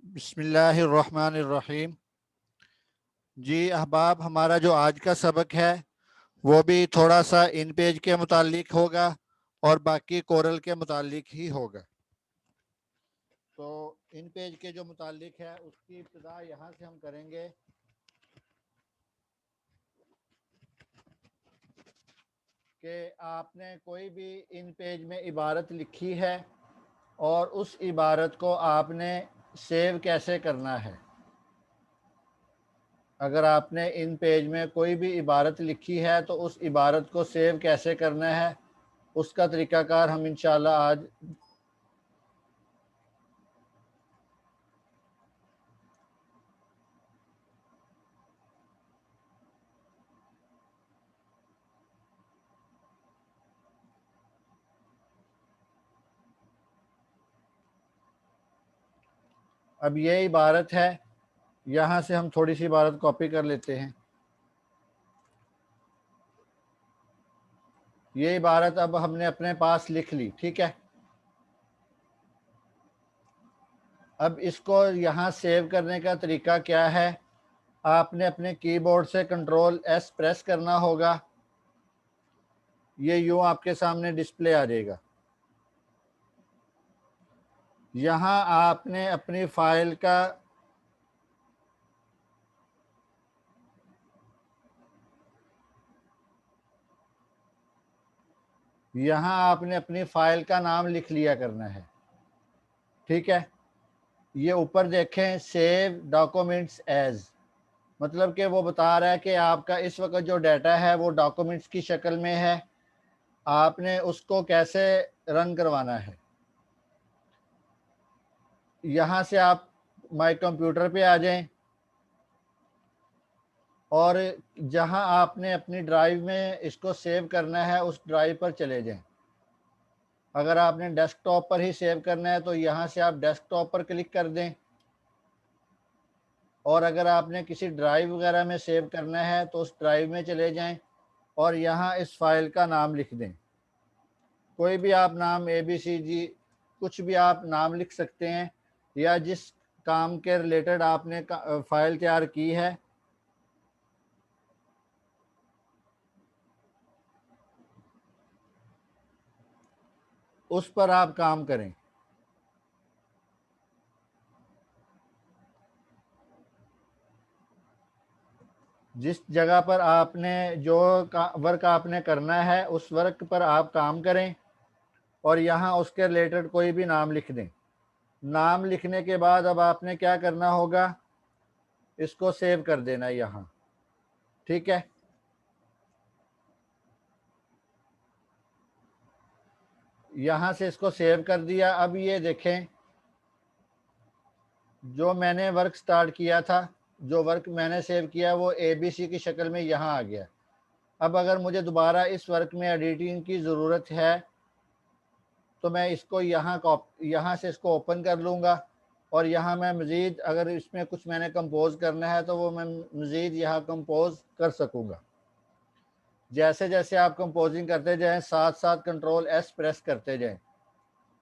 बिस्मिल्लाहिर्रहमानिर्रहीम। जी अहबाब, हमारा जो आज का सबक है वो भी थोड़ा सा इन पेज के मुतालिक होगा और बाकी कोरल के मुतालिक ही होगा। तो इन पेज के जो मुतालिक है उसकी इब्तिदा यहाँ से हम करेंगे कि आपने कोई भी इन पेज में इबारत लिखी है और उस इबारत को आपने सेव कैसे करना है। अगर आपने इन पेज में कोई भी इबारत लिखी है तो उस इबारत को सेव कैसे करना है उसका तरीक़ाकार हम इंशाल्लाह आज अब ये इबारत है, यहाँ से हम थोड़ी सी इबारत कॉपी कर लेते हैं। ये इबारत अब हमने अपने पास लिख ली, ठीक है। अब इसको यहाँ सेव करने का तरीका क्या है, आपने अपने कीबोर्ड से कंट्रोल एस प्रेस करना होगा। ये यूँ आपके सामने डिस्प्ले आ जाएगा। यहाँ आपने अपनी फाइल का अपनी फाइल का नाम लिख लिया करना है, ठीक है। ये ऊपर देखें, सेव डॉक्यूमेंट्स एज, मतलब कि वो बता रहा है कि आपका इस वक्त जो डाटा है वो डॉक्यूमेंट्स की शक्ल में है, आपने उसको कैसे रन करवाना है। यहाँ से आप माई कंप्यूटर पे आ जाएं और जहाँ आपने अपनी ड्राइव में इसको सेव करना है उस ड्राइव पर चले जाएं। अगर आपने डेस्कटॉप पर ही सेव करना है तो यहाँ से आप डेस्कटॉप पर क्लिक कर दें, और अगर आपने किसी ड्राइव वगैरह में सेव करना है तो उस ड्राइव में चले जाएं और यहाँ इस फाइल का नाम लिख दें। कोई भी आप नाम ABCG कुछ भी आप नाम लिख सकते हैं, या जिस काम के रिलेटेड आपने फाइल तैयार की है उस पर आप काम करें। जिस जगह पर आपने जो वर्क आपने करना है उस वर्क पर आप काम करें और यहाँ उसके रिलेटेड कोई भी नाम लिख दें। नाम लिखने के बाद अब आपने क्या करना होगा, इसको सेव कर देना यहाँ, ठीक है। यहाँ से इसको सेव कर दिया। अब ये देखें, जो मैंने वर्क स्टार्ट किया था, जो वर्क मैंने सेव किया वो ABC की शक्ल में यहाँ आ गया। अब अगर मुझे दोबारा इस वर्क में एडिटिंग की ज़रूरत है तो मैं इसको यहाँ से इसको ओपन कर लूँगा और यहाँ मैं मज़ीद अगर इसमें कुछ मैंने कंपोज करना है तो वो मैं मज़ीद यहाँ कंपोज कर सकूँगा। जैसे जैसे आप कंपोजिंग करते जाएं साथ साथ कंट्रोल एस प्रेस करते जाएं।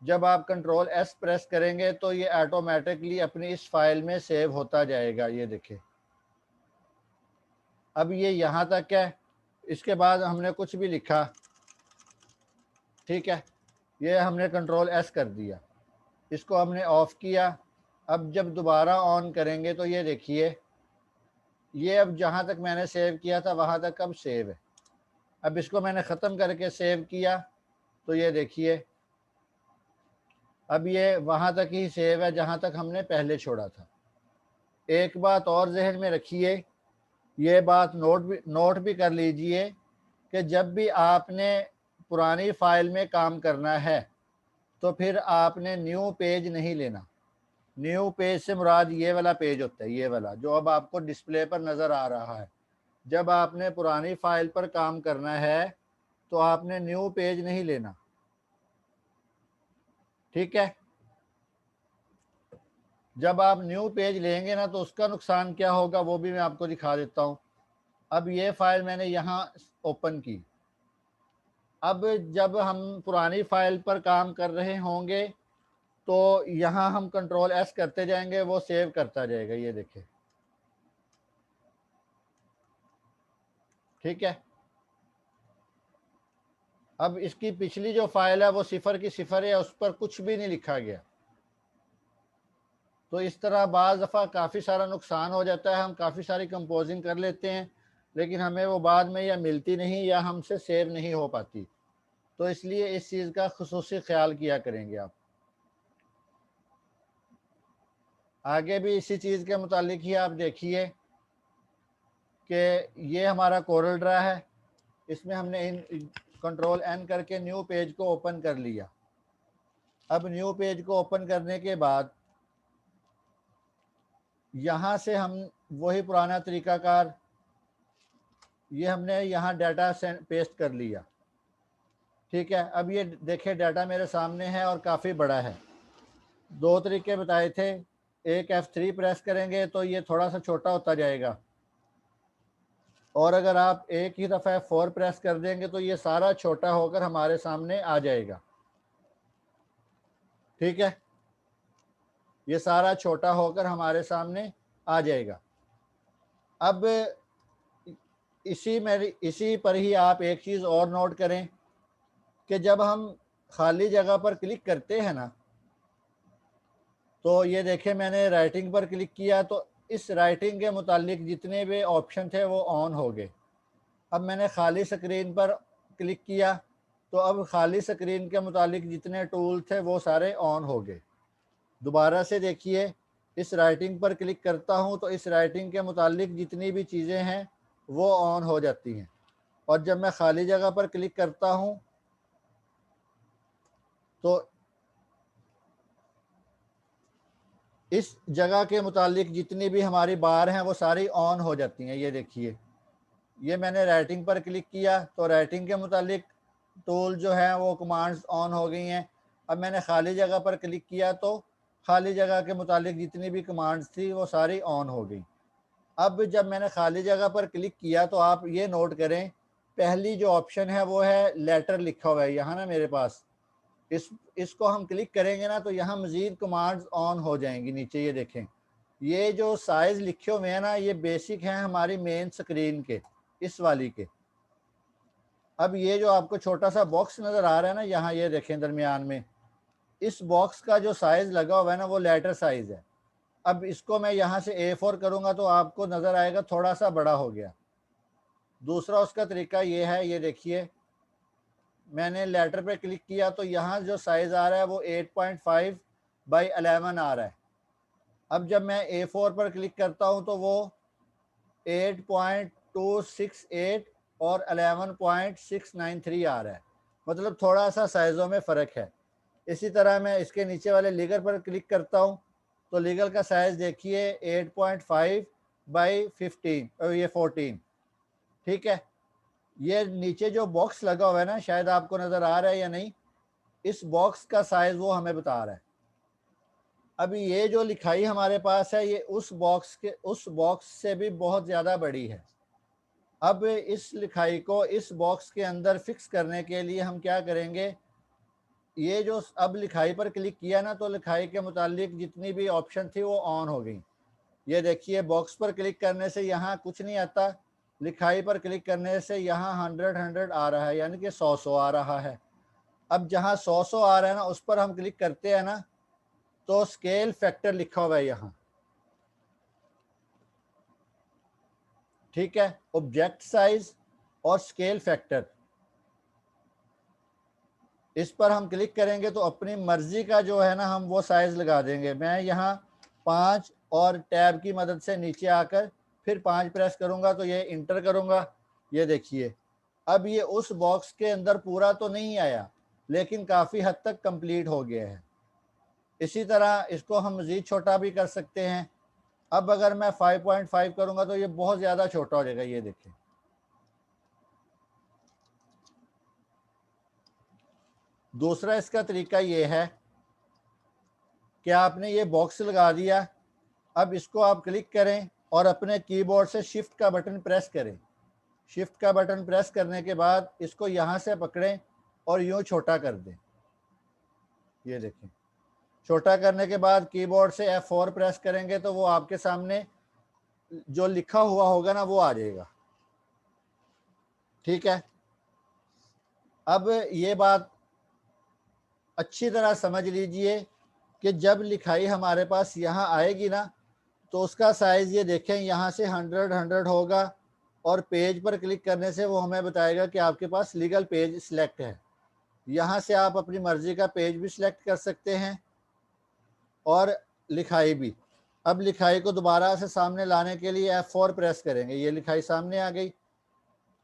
जब आप कंट्रोल एस प्रेस करेंगे तो ये ऑटोमेटिकली अपनी इस फाइल में सेव होता जाएगा। ये देखिए, अब ये यहाँ तक है। इसके बाद हमने कुछ भी लिखा, ठीक है, ये हमने कंट्रोल एस कर दिया, इसको हमने ऑफ किया। अब जब दोबारा ऑन करेंगे तो ये देखिए, ये अब जहाँ तक मैंने सेव किया था वहाँ तक अब सेव है। अब इसको मैंने ख़त्म करके सेव किया तो ये देखिए, अब ये वहाँ तक ही सेव है जहाँ तक हमने पहले छोड़ा था। एक बात और जहन में रखिए, ये बात नोट भी कर लीजिए कि जब भी आपने पुरानी फाइल में काम करना है तो फिर आपने न्यू पेज नहीं लेना। न्यू पेज से मुराद ये वाला पेज होता है, ये वाला जो अब आपको डिस्प्ले पर नज़र आ रहा है। जब आपने पुरानी फाइल पर काम करना है तो आपने न्यू पेज नहीं लेना, ठीक है। जब आप न्यू पेज लेंगे ना तो उसका नुकसान क्या होगा वो भी मैं आपको दिखा देता हूँ। अब ये फाइल मैंने यहाँ ओपन की। अब जब हम पुरानी फाइल पर काम कर रहे होंगे तो यहाँ हम कंट्रोल एस करते जाएंगे, वो सेव करता जाएगा, ये देखें, ठीक है। अब इसकी पिछली जो फाइल है वो सिफर की सिफर है, उस पर कुछ भी नहीं लिखा गया। तो इस तरह बाज़ दफ़ा काफ़ी सारा नुकसान हो जाता है, हम काफ़ी सारी कंपोजिंग कर लेते हैं लेकिन हमें वो बाद में या मिलती नहीं या हमसे सेव नहीं हो पाती। तो इसलिए इस चीज़ का खुसूसी ख्याल किया करेंगे आप। आगे भी इसी चीज़ के मुतालिक ही आप देखिए कि ये हमारा कोरल ड्रा है, इसमें हमने इन कंट्रोल एन करके न्यू पेज को ओपन कर लिया। अब न्यू पेज को ओपन करने के बाद यहाँ से हम वही पुराना तरीक़ाकार, ये हमने यहाँ डाटा पेस्ट कर लिया, ठीक है। अब ये देखिए डाटा मेरे सामने है और काफ़ी बड़ा है। दो तरीके बताए थे, एक F3 प्रेस करेंगे तो ये थोड़ा सा छोटा होता जाएगा, और अगर आप एक ही दफ़ा F4 प्रेस कर देंगे तो ये सारा छोटा होकर हमारे सामने आ जाएगा, ठीक है। ये सारा छोटा होकर हमारे सामने आ जाएगा। अब इसी पर ही आप एक चीज़ और नोट करें कि जब हम खाली जगह पर क्लिक करते हैं ना, तो ये देखें मैंने राइटिंग पर क्लिक किया तो इस राइटिंग के मुतालिक जितने भी ऑप्शन थे वो ऑन हो गए। अब मैंने खाली स्क्रीन पर क्लिक किया तो अब खाली स्क्रीन के मुतालिक जितने टूल थे वो सारे ऑन हो गए। दोबारा से देखिए, इस राइटिंग पर क्लिक करता हूँ तो इस राइटिंग के मुतालिक जितनी भी चीज़ें हैं वो ऑन हो जाती हैं, और जब मैं खाली जगह पर क्लिक करता हूँ तो इस जगह के मुतालिक जितनी भी हमारी बार हैं वो सारी ऑन हो जाती हैं। ये देखिए, ये मैंने राइटिंग पर क्लिक किया तो राइटिंग के मुतालिक टूल जो है वो कमांड्स ऑन हो गई हैं। अब मैंने खाली जगह पर क्लिक किया तो खाली जगह के मुतालिक जितनी भी कमांड्स थी वो सारी ऑन हो गई। अब जब मैंने खाली जगह पर क्लिक किया तो आप ये नोट करें, पहली जो ऑप्शन है वो है लेटर लिखा हुआ है यहाँ ना मेरे पास, इसको हम क्लिक करेंगे ना तो यहाँ मज़ीद कमांड्स ऑन हो जाएंगी। नीचे ये देखें, ये जो साइज़ लिखे हुए हैं ना ये बेसिक हैं हमारी मेन स्क्रीन के, इस वाली के। अब ये जो आपको छोटा सा बॉक्स नज़र आ रहा है ना यहाँ, ये देखें दरमियान में, इस बॉक्स का जो साइज़ लगा हुआ है ना वो लेटर साइज़ है। अब इसको मैं यहाँ से A4 करूँगा तो आपको नज़र आएगा थोड़ा सा बड़ा हो गया। दूसरा उसका तरीका ये है, ये देखिए मैंने लेटर पे क्लिक किया तो यहाँ जो साइज़ आ रहा है वो 8.5 बाई 11 आ रहा है। अब जब मैं A4 पर क्लिक करता हूँ तो वो 8.268 और 11.693 आ रहा है, मतलब थोड़ा सा साइज़ों में फ़र्क है। इसी तरह मैं इसके नीचे वाले लीगल पर क्लिक करता हूँ तो लीगल का साइज़ देखिए 8.5 बाई 15 ये 14, ठीक है। ये नीचे जो बॉक्स लगा हुआ है ना, शायद आपको नज़र आ रहा है या नहीं, इस बॉक्स का साइज़ वो हमें बता रहा है। अभी ये जो लिखाई हमारे पास है ये उस बॉक्स से भी बहुत ज़्यादा बड़ी है। अब इस लिखाई को इस बॉक्स के अंदर फिक्स करने के लिए हम क्या करेंगे, ये जो अब लिखाई पर क्लिक किया ना तो लिखाई के मुतालिक जितनी भी ऑप्शन थी वो ऑन हो गई। ये देखिए बॉक्स पर क्लिक करने से यहाँ कुछ नहीं आता, लिखाई पर क्लिक करने से यहाँ 100 आ रहा है, यानी कि 100 आ रहा है। अब जहाँ 100 आ रहा है ना उस पर हम क्लिक करते हैं ना तो स्केल फैक्टर लिखा हुआ है यहाँ, ठीक है। ऑब्जेक्ट साइज और स्केल फैक्टर, इस पर हम क्लिक करेंगे तो अपनी मर्जी का जो है ना हम वो साइज लगा देंगे। मैं यहाँ 5 और टैब की मदद से नीचे आकर फिर 5 प्रेस करूँगा तो ये इंटर करूँगा। ये देखिए अब ये उस बॉक्स के अंदर पूरा तो नहीं आया लेकिन काफ़ी हद तक कंप्लीट हो गया है। इसी तरह इसको हम मज़ीद छोटा भी कर सकते हैं। अब अगर मैं 5.5 करूँगा तो ये बहुत ज़्यादा छोटा हो जाएगा। ये देखें, दूसरा इसका तरीका ये है कि आपने ये बॉक्स लगा दिया, अब इसको आप क्लिक करें और अपने कीबोर्ड से शिफ्ट का बटन प्रेस करें। शिफ्ट का बटन प्रेस करने के बाद इसको यहाँ से पकड़ें और यूँ छोटा कर दें। ये देखें, छोटा करने के बाद कीबोर्ड से F4 प्रेस करेंगे तो वो आपके सामने जो लिखा हुआ होगा ना वो आ जाएगा। ठीक है, अब ये बात अच्छी तरह समझ लीजिए कि जब लिखाई हमारे पास यहाँ आएगी ना तो उसका साइज़ ये देखें, यहाँ से 100 होगा और पेज पर क्लिक करने से वो हमें बताएगा कि आपके पास लीगल पेज सिलेक्ट है। यहाँ से आप अपनी मर्ज़ी का पेज भी सिलेक्ट कर सकते हैं और लिखाई भी। अब लिखाई को दोबारा से सामने लाने के लिए F4 प्रेस करेंगे, ये लिखाई सामने आ गई।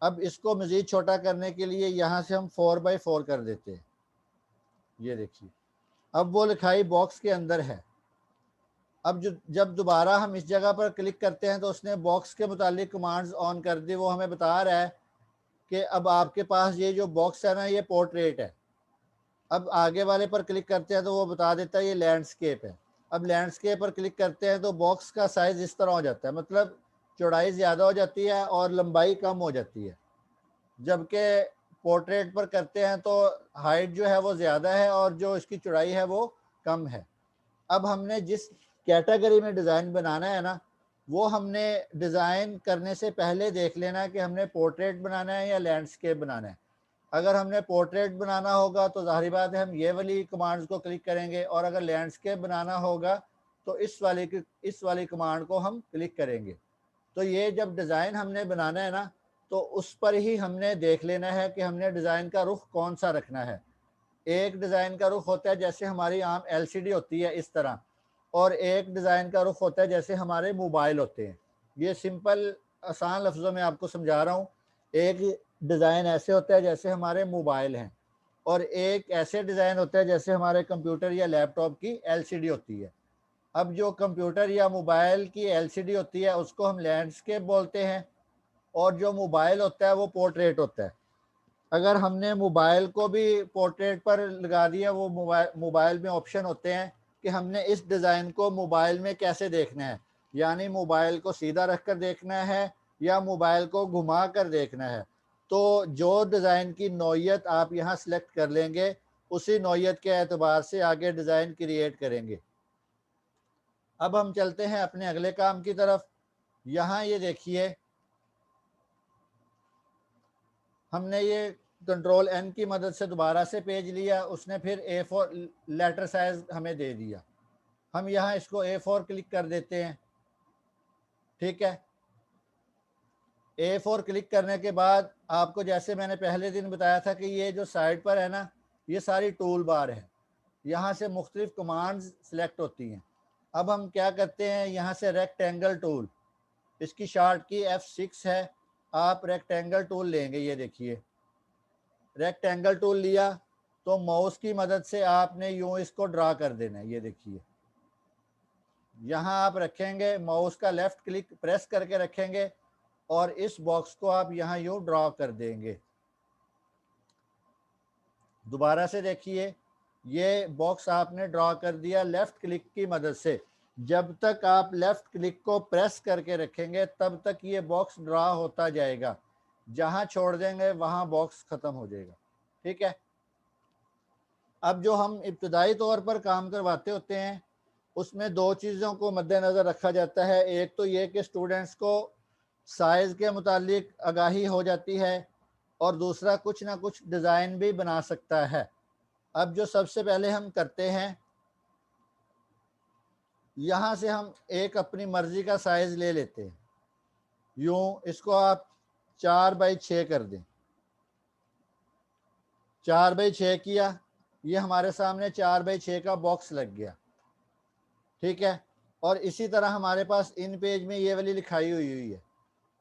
अब इसको मज़ीद छोटा करने के लिए यहाँ से हम 4x4 कर देते हैं, ये देखिए अब वो लिखाई बॉक्स के अंदर है। अब जब दोबारा हम इस जगह पर क्लिक करते हैं तो उसने बॉक्स के मुतालिक कमांड्स ऑन कर दी। वो हमें बता रहा है कि अब आपके पास ये जो बॉक्स है ना ये पोर्ट्रेट है। अब आगे वाले पर क्लिक करते हैं तो वो बता देता है ये लैंडस्केप है। अब लैंडस्केप पर क्लिक करते हैं तो बॉक्स का साइज़ इस तरह हो जाता है, मतलब चौड़ाई ज़्यादा हो जाती है और लंबाई कम हो जाती है। जबकि पोर्ट्रेट पर करते हैं तो हाइट जो है वो ज़्यादा है और जो इसकी चौड़ाई है वो कम है। अब हमने जिस कैटेगरी में डिज़ाइन बनाना है ना वो हमने डिज़ाइन करने से पहले देख लेना कि हमने पोर्ट्रेट बनाना है या लैंडस्केप बनाना है। अगर हमने पोर्ट्रेट बनाना होगा तो ज़ाहिर बात है हम ये वाली कमांड्स को क्लिक करेंगे, और अगर लैंडस्केप बनाना होगा तो इस वाली कमांड को हम क्लिक करेंगे। तो ये जब डिज़ाइन हमने बनाना है ना तो उस पर ही हमने देख लेना है कि हमने डिज़ाइन का रुख कौन सा रखना है। एक डिज़ाइन का रुख होता है जैसे हमारी आम एलसीडी होती है इस तरह, और एक डिज़ाइन का रुख होता है जैसे हमारे मोबाइल होते हैं। ये सिंपल आसान लफ्ज़ों में आपको समझा रहा हूँ। एक डिज़ाइन ऐसे होता है जैसे हमारे मोबाइल हैं, और एक ऐसे डिज़ाइन होता है जैसे हमारे कंप्यूटर या लैपटॉप की एलसीडी होती है। अब जो कंप्यूटर या मोबाइल की एलसीडी होती है उसको हम लैंडस्केप बोलते हैं, और जो मोबाइल होता है वो पोर्ट्रेट होता है। अगर हमने मोबाइल को भी पोर्ट्रेट पर लगा दिया, वो मोबाइल में ऑप्शन होते हैं कि हमने इस डिज़ाइन को मोबाइल में कैसे देखना है, यानी मोबाइल को सीधा रख कर देखना है या मोबाइल को घुमा कर देखना है। तो जो डिज़ाइन की नौइयत आप यहाँ सेलेक्ट कर लेंगे उसी नौइयत के एतबार से आगे डिज़ाइन क्रिएट करेंगे। अब हम चलते हैं अपने अगले काम की तरफ। यहाँ ये देखिए हमने ये कंट्रोल एन की मदद से दोबारा से पेज लिया, उसने फिर A4 लेटर साइज हमें दे दिया। हम यहाँ इसको A4 क्लिक कर देते हैं। ठीक है, A4 क्लिक करने के बाद आपको जैसे मैंने पहले दिन बताया था कि ये जो साइड पर है ना ये सारी टूल बार है, यहाँ से मुख्तलिफ कमांड्स सेलेक्ट होती हैं। अब हम क्या करते हैं, यहाँ से रेक्टेंगल टूल, इसकी शार्ट की F6 है, आप रेक्टेंगल टूल लेंगे। ये देखिए रेक्टेंगल टूल लिया तो माउस की मदद से आपने यूं इसको ड्रा कर देना है। ये देखिए यहाँ आप रखेंगे, माउस का लेफ्ट क्लिक प्रेस करके रखेंगे और इस बॉक्स को आप यहाँ यूं ड्रा कर देंगे। दोबारा से देखिए ये बॉक्स आपने ड्रा कर दिया लेफ्ट क्लिक की मदद से। जब तक आप लेफ्ट क्लिक को प्रेस करके रखेंगे तब तक ये बॉक्स ड्रा होता जाएगा, जहाँ छोड़ देंगे वहाँ बॉक्स ख़त्म हो जाएगा। ठीक है, अब जो हम इब्तदाई तौर पर काम करवाते होते हैं उसमें दो चीज़ों को मद्देनज़र रखा जाता है। एक तो ये कि स्टूडेंट्स को साइज़ के मुतालिक आगाही हो जाती है, और दूसरा कुछ ना कुछ डिज़ाइन भी बना सकता है। अब जो सबसे पहले हम करते हैं, यहाँ से हम एक अपनी मर्ज़ी का साइज़ ले लेते हैं। यूँ इसको आप 4x6 कर दें। 4x6 किया, ये हमारे सामने 4x6 का बॉक्स लग गया। ठीक है, और इसी तरह हमारे पास इन पेज में ये वाली लिखाई हुई है।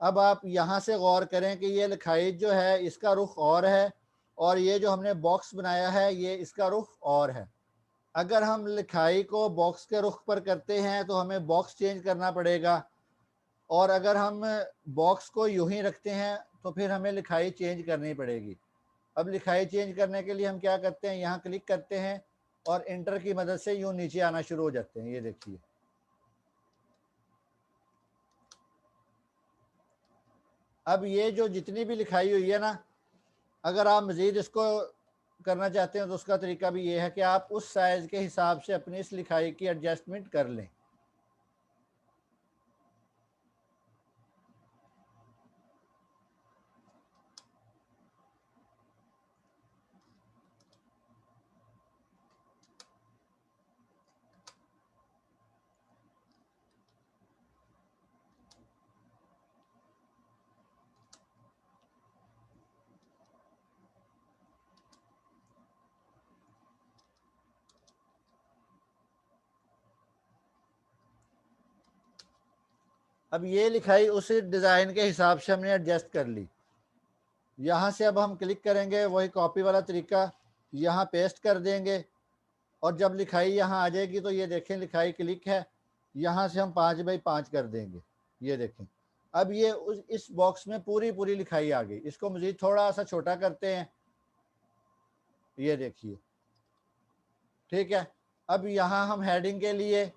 अब आप यहाँ से गौर करें कि ये लिखाई जो है इसका रुख और है, और ये जो हमने बॉक्स बनाया है ये इसका रुख और है। अगर हम लिखाई को बॉक्स के रुख पर करते हैं तो हमें बॉक्स चेंज करना पड़ेगा, और अगर हम बॉक्स को यूं ही रखते हैं तो फिर हमें लिखाई चेंज करनी पड़ेगी। अब लिखाई चेंज करने के लिए हम क्या करते हैं, यहाँ क्लिक करते हैं और इंटर की मदद से यूं नीचे आना शुरू हो जाते हैं। ये देखिए अब ये जो जितनी भी लिखाई हुई है ना, अगर आप मज़ीद इसको करना चाहते हैं तो उसका तरीका भी ये है कि आप उस साइज़ के हिसाब से अपनी इस लिखाई की एडजस्टमेंट कर लें। अब ये लिखाई उस डिज़ाइन के हिसाब से हमने एडजस्ट कर ली। यहाँ से अब हम क्लिक करेंगे, वही कॉपी वाला तरीका, यहाँ पेस्ट कर देंगे और जब लिखाई यहाँ आ जाएगी तो ये देखें लिखाई क्लिक है, यहाँ से हम 5x5 कर देंगे। ये देखें अब ये इस बॉक्स में पूरी पूरी लिखाई आ गई। इसको मज़ीद थोड़ा सा छोटा करते हैं, ये देखिए, ठीक है। अब यहाँ हम हेडिंग के लिए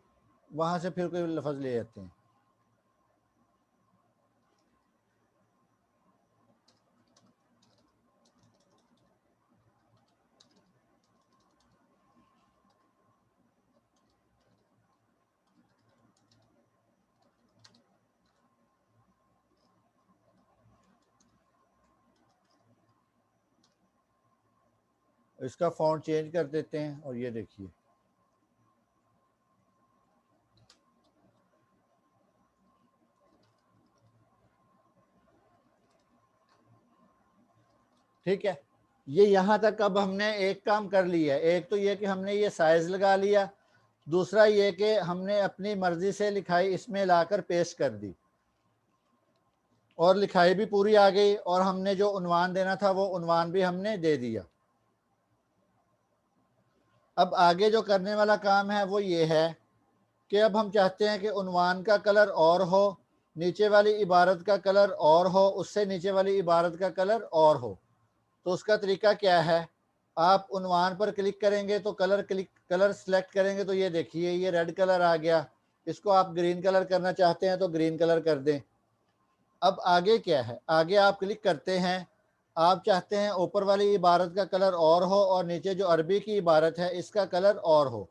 वहाँ से फिर कोई लफ्ज़ ले आते हैं। इसका फ़ॉन्ट चेंज कर देते हैं और ये देखिए, ठीक है। ये यहाँ तक अब हमने एक काम कर लिया है। एक तो ये कि हमने ये साइज़ लगा लिया, दूसरा ये कि हमने अपनी मर्ज़ी से लिखाई इसमें लाकर पेस्ट कर दी और लिखाई भी पूरी आ गई और हमने जो उन्वान देना था वो उन्वान भी हमने दे दिया। अब आगे जो करने वाला काम है वो ये है कि अब हम चाहते हैं कि उन्वान का कलर और हो, नीचे वाली इबारत का कलर और हो, उससे नीचे वाली इबारत का कलर और हो। तो उसका तरीका क्या है, आप उन्वान पर क्लिक करेंगे तो कलर सेलेक्ट करेंगे तो ये देखिए ये रेड कलर आ गया। इसको आप ग्रीन कलर करना चाहते हैं तो ग्रीन कलर कर दें। अब आगे क्या है, आगे आप क्लिक करते हैं, आप चाहते हैं ऊपर वाली इबारत का कलर और हो और नीचे जो अरबी की इबारत है इसका कलर और हो।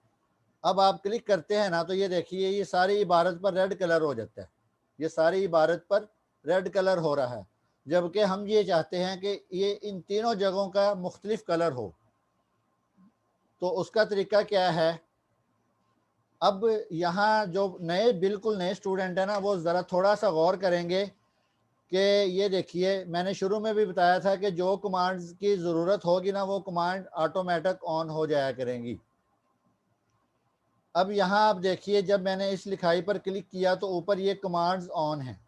अब आप क्लिक करते हैं ना तो ये देखिए ये सारी इबारत पर रेड कलर हो जाता है, ये सारी इबारत पर रेड कलर हो रहा है, जबकि हम ये चाहते हैं कि ये इन तीनों जगहों का मुख्तलिफ कलर हो। तो उसका तरीका क्या है, अब यहाँ जो बिल्कुल नए स्टूडेंट है ना वो ज़रा थोड़ा सा गौर करेंगे कि ये देखिए मैंने शुरू में भी बताया था कि जो कमांड्स की ज़रूरत होगी ना वो कमांड ऑटोमेटिक ऑन हो जाया करेंगी। अब यहाँ आप देखिए जब मैंने इस लिखाई पर क्लिक किया तो ऊपर ये कमांड्स ऑन हैं,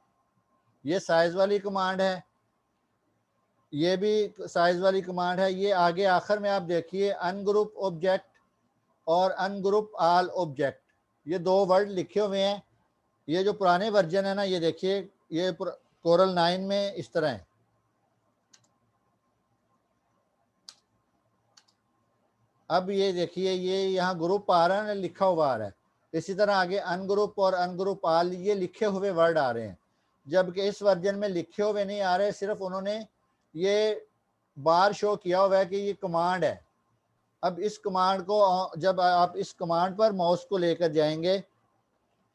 ये साइज़ वाली कमांड है, ये भी साइज़ वाली कमांड है। ये आगे आखिर में आप देखिए अनग्रुप ऑब्जेक्ट और अनग्रुप ऑल ऑब्जेक्ट, ये दो वर्ड लिखे हुए हैं। ये जो पुराने वर्जन है ना ये देखिए ये कोरल 9 में इस तरह है। अब ये देखिए ये यहाँ ग्रुप आ रहा है ना, लिखा हुआ आ रहा है। इसी तरह आगे अनग्रुप और अनग्रुप ऑल ये लिखे हुए वर्ड आ रहे हैं, जबकि इस वर्जन में लिखे हुए नहीं आ रहे, सिर्फ उन्होंने ये बार शो किया हुआ है कि ये कमांड है। अब इस कमांड को जब आप इस कमांड पर माउस को लेकर जाएंगे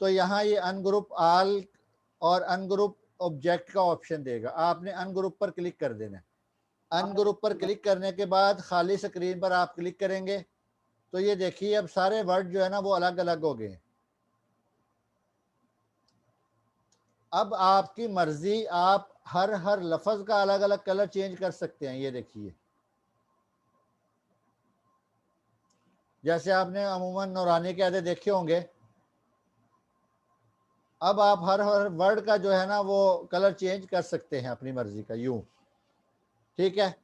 तो यहाँ ये अनग्रुप ऑल और अनग्रुप ऑब्जेक्ट का ऑप्शन देगा, आपने अनग्रुप पर क्लिक कर देना है। अनग्रुप पर क्लिक करने के बाद खाली स्क्रीन पर आप क्लिक करेंगे तो ये देखिए अब सारे वर्ड जो है ना वो अलग अलग हो गए। अब आपकी मर्जी, आप हर लफ्ज का अलग अलग कलर चेंज कर सकते हैं। ये देखिए जैसे आपने अमूमन नूरानी के आधे देखे होंगे, अब आप हर वर्ड का जो है ना वो कलर चेंज कर सकते हैं अपनी मर्जी का, यूं, ठीक है।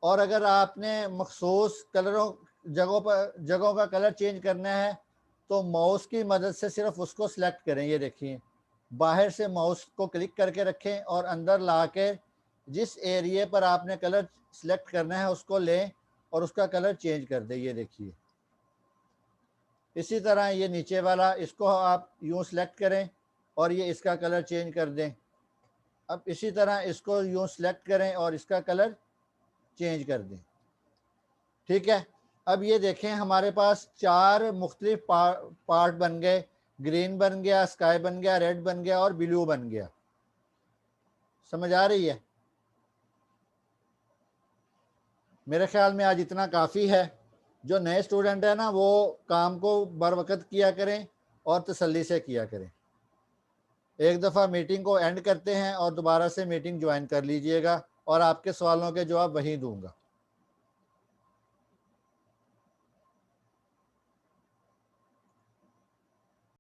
और अगर आपने मखसूस जगहों का कलर चेंज करना है तो माउस की मदद से सिर्फ उसको सिलेक्ट करें। ये देखिए बाहर से माउस को क्लिक करके रखें और अंदर ला के जिस एरिया पर आपने कलर सिलेक्ट करना है उसको लें और उसका कलर चेंज कर दें। ये देखिए इसी तरह ये नीचे वाला, इसको आप यूँ सिलेक्ट करें और ये इसका कलर चेंज कर दें। अब इसी तरह इसको यूँ सिलेक्ट करें और इसका कलर चेंज कर दें, ठीक है, अब ये देखें हमारे पास 4 मुख्तलिफ पार्ट बन गए, ग्रीन बन गया, स्काई बन गया, रेड बन गया और ब्लू बन गया। समझ आ रही है? मेरे ख्याल में आज इतना काफ़ी है। जो नए स्टूडेंट है ना, वो काम को बर वक्त किया करें और तसल्ली से किया करें। एक दफ़ा मीटिंग को एंड करते हैं और दोबारा से मीटिंग ज्वाइन कर लीजिएगा और आपके सवालों के जवाब वहीं दूंगा।